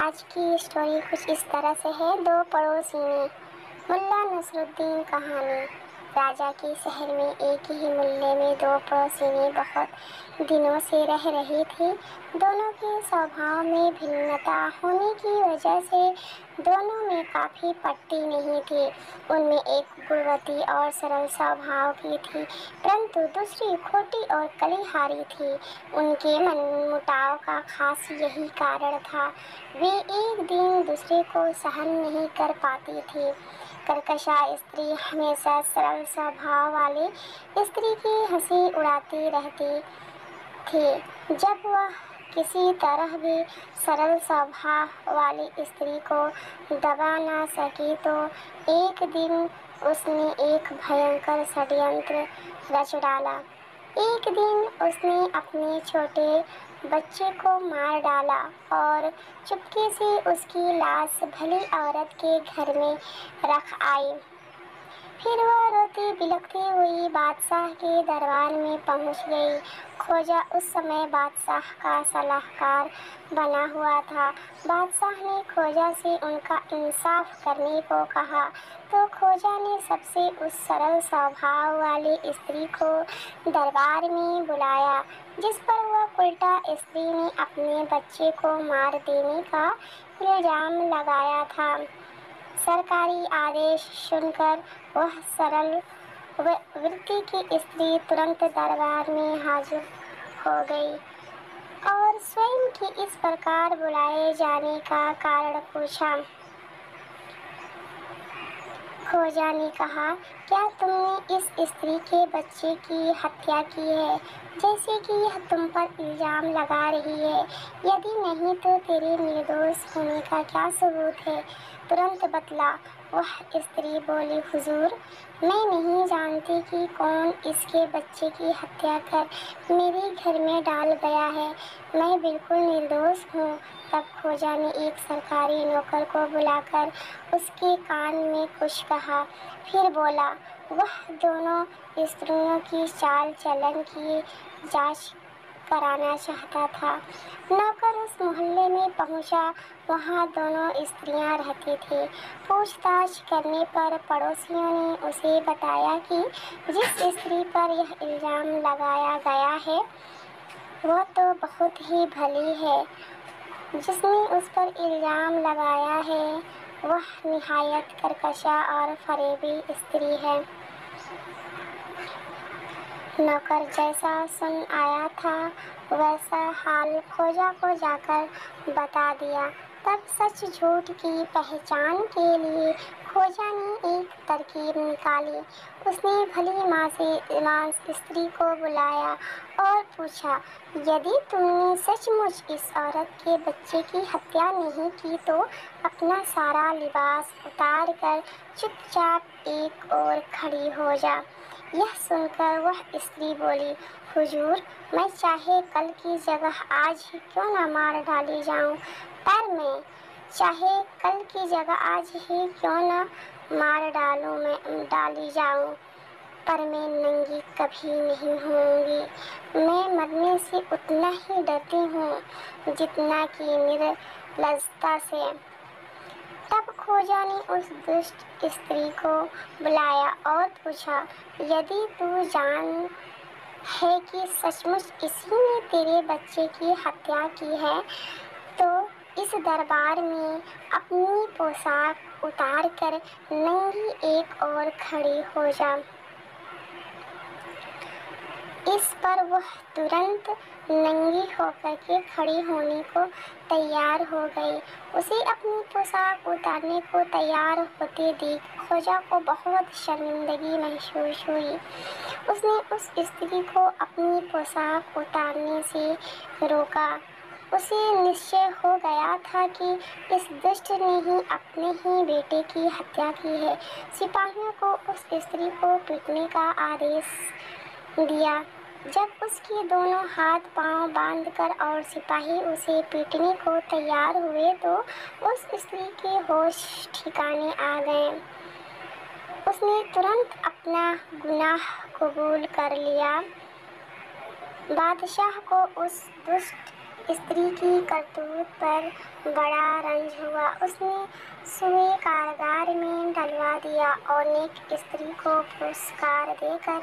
آج کی اسٹوری کچھ اس طرح سے ہے۔ دو پڑوسی نے ملا نصرالدین کہانی۔ راجا کے شہر میں ایک ہی محلے میں دو پڑوسینیں بہت دنوں سے رہ رہی تھیں۔ دونوں کے سوبھاؤ میں بھنتا ہونے کی وجہ سے دونوں میں کافی پٹتی نہیں تھی۔ ان میں ایک گڑوتی اور سرل سوبھاؤ کی تھی، پرنتو دوسری کھوٹی اور کلیہاری تھی۔ ان کے من مٹاؤ کا خاص یہی کارن تھا، وہ ایک دن دوسرے کو سہن نہیں کر پاتی تھی۔ کہکشاں استری ہمیشہ سرل سوبھاؤ والی استری کی ہنسی اڑاتی رہتی تھی۔ جب وہ کسی طرح بھی سرل سوبھاؤ والی استری کو دبا نہ سکی تو ایک دن اس نے ایک بھینکر ષڈینتر رچ ڈالا۔ ایک دن اس نے اپنے چھوٹے بچے کو مار ڈالا اور چپکے سے اس کی لاش بھلی عورت کے گھر میں رکھ آئی۔ پھر وہ روتی بلکتی ہوئی بادشاہ کے دربار میں پہنچ گئی۔ کھوجا اس سمے بادشاہ کا صلاحکار بنا ہوا تھا۔ بادشاہ نے کھوجا سے ان کا انصاف کرنے کو کہا تو کھوجا نے سب سے اس سرل سوبھاؤ والی استری کو دربار میں بلایا، جس پر وہ الٹا استری نے اپنے بچے کو مار دینے کا الزام لگایا تھا۔ سرکاری آدیش سن کر وہ سرل ورتی کی استری ترنت دربار میں حاضر ہو گئی اور سوئم کی اس پرکار بلائے جانے کا کارن پوچھا۔ کھوجا نے کہا، کیا تم نے اس استری کے بچے کی ہتیا کی ہے، جیسے کہ یہ تم پر الزام لگا رہی ہے؟ یدی نہیں تو تیرے نردوش ہونے کا کیا ثبوت ہے؟ ترنت بتلا۔ وہ استری بولی، حضور، میں نہیں جانتی کہ کون اس کے بچے کی ہتیا کر میرے گھر میں ڈال گیا ہے، میں بالکل نردوش ہوں۔ تب کھوجا نے ایک سرکاری نوکر کو بلا کر اس کے کان میں کچھ کہا، پھر بولا، وہ دونوں استریوں کی چال چلن کی جانچ کرانا چاہتا تھا۔ نوکر اس محلے میں پہنچا، وہاں دونوں استریاں رہتی تھیں۔ پوچھ تاچھ کرنے پر پڑوسیوں نے اسے بتایا کہ جس استری پر یہ الزام لگایا گیا ہے وہ تو بہت ہی بھلی ہے، جس نے اس پر الزام لگایا ہے وہ نہایت کہکشاں اور فریبی استری ہے۔ نوکر جیسا سن آیا تھا ویسا حال کھوجا کو جا کر بتا دیا۔ تب سچ جھوٹ کی پہچان کے لیے کھوجا نے ایک ترکیب نکالی۔ اس نے بھلی مانس استری کو بلایا اور پوچھا، یدی تم نے سچ مچ اس عورت کے بچے کی ہتیا نہیں کی تو اپنا سارا لباس اتار کر چپ چاپ ایک اور کھڑی ہو جا۔ یہ سن کر وہ استری بولی، حضور، میں چاہے کل کی جگہ آج ہی کیوں نہ مار ڈالی جاؤں، پر میں چاہے کل کی جگہ آج ہی کیوں نہ مار ڈالی جاؤں، پر میں ننگی کبھی نہیں ہوں گی۔ میں مرنے سے اتنا ہی ڈرتی ہوں جتنا کہ نرلجتا سے۔ تب کھوجا نے اس دشٹ استری کو بلایا اور پوچھا، یدی تو جان ہے کہ سچ مچ اسی نے تیرے بچے کی ہتیا کی ہے تو اس دربار میں اپنی پوشاک اتار کر ننگی ایک اور کھڑی ہو جا۔ اس پر وہ ترنت ننگی ہو کر کے کھڑی ہونے کو تیار ہو گئی۔ اسے اپنی پوشاک اتارنے کو تیار ہوتے دیکھ کھوجا کو بہت شرمندگی محسوس ہوئی۔ اس نے اس استری کو اپنی پوشاک اتارنے سے روکا۔ اسے نشچے ہو گیا تھا کہ اس دشٹ نے ہی اپنے ہی بیٹے کی ہتیا کی ہے۔ سپاہیوں کو اس استری کو پیٹنے کا آدیش دیا۔ جب اس کے دونوں ہاتھ پاؤں باندھ کر اور سپاہی اسے پیٹنے کو تیار ہوئے تو اس استری کے ہوش ٹھکانے آ گئے۔ اس نے ترنت اپنا گناہ قبول کر لیا۔ بادشاہ کو اس دشٹ استری کی کرتوت پر بڑا رنج ہوا۔ اس نے سوئی کارآگار میں ڈلوا دیا اور نیک استری کو پرسکار دے کر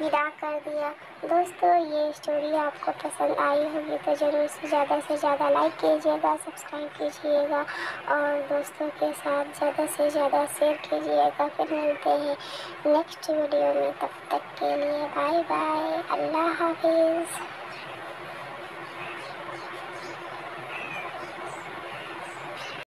ودا کر دیا۔ دوستو، یہ اسٹوری آپ کو پسند آئی ہوگی تو ضرور سے زیادہ لائک کیجیے گا، سبسکرائب کیجیے گا اور دوستوں کے ساتھ زیادہ سے زیادہ شیئر کیجیے گا۔ پھر ملتے ہیں نیکسٹ ویڈیو میں، تب تک کے لیے بائے بائے، اللہ حافظ۔